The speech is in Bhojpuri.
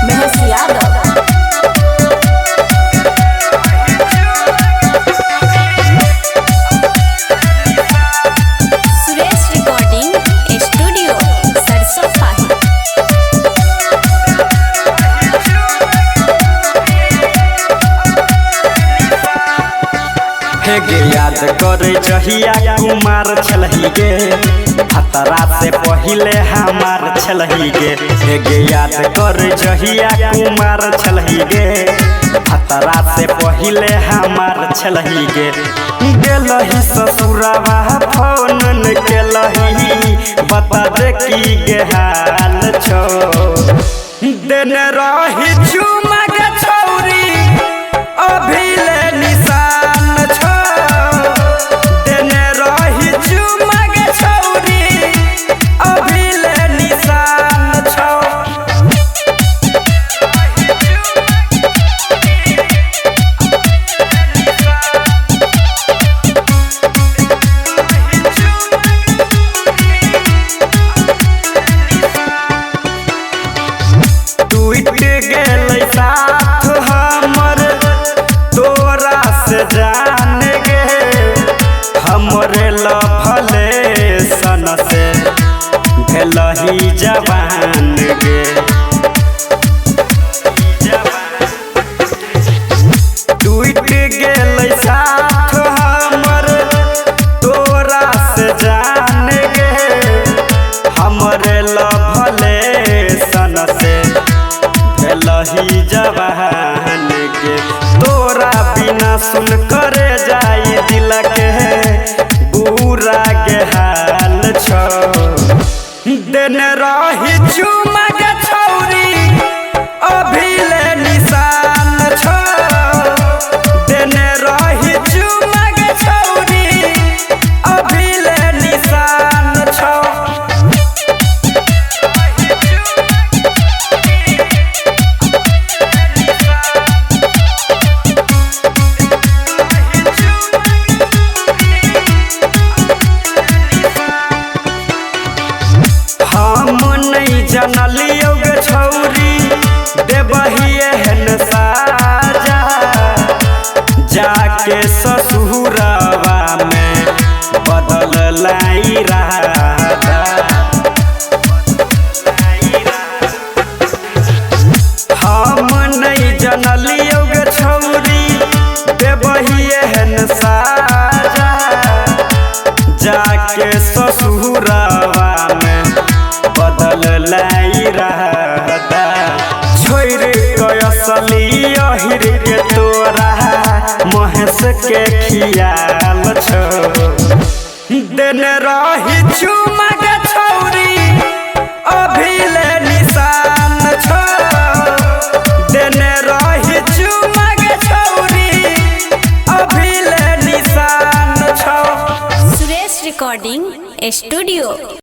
महस यादव। सुरेश रिकॉर्डिंग स्टूडियो सरसों पाही। हे गे याद करे जहिया कुमार छलही गे, खतरा से पहिले हमार छलही गे। हे गे याद करे जहिया कुमार छलही गे, खतरा से पहिले हमार छलही गे। गेलही ससुरवा फोन न केलही, बता दे की गे हाल छो। देने रही चुमा गे छौरी, अभी ले निशान छो। देने रही चुमा गे छौरी, अभी ले निशान छो। टूट गेलै साथ हमर तोरा से जान गे, हमरे लभले सन से भेलही जवान गे। टूट गेलै साथ हमर तोरा से जान गे, हमरे लभले सन से भेलही जवान गे। तोरा बिना सुन करे जाई दिल के बुरा गे हाल छो। देने रही चुमा गे छौरी, अभी ले निशान छो। देने रही चुमा गे छौरी, अभी ले निशान छो। हम नहीं जनलियो गे छौरी, देबही एहन साजा। जाके ससुरवा में बदल लाई राजा। हम नहीं जनलियो गे छौरी, देबही एहन साजा। जाके ससुरवा में बदल लाई रहता। छोड़ असली अहिर के तोरा महेश के खियाल छो। देने रही चुमा गे छौरी, अभी ले निशान छो। देने रही चुमा गे छौरी, अभी ले निशान छो। Suresh recording studio.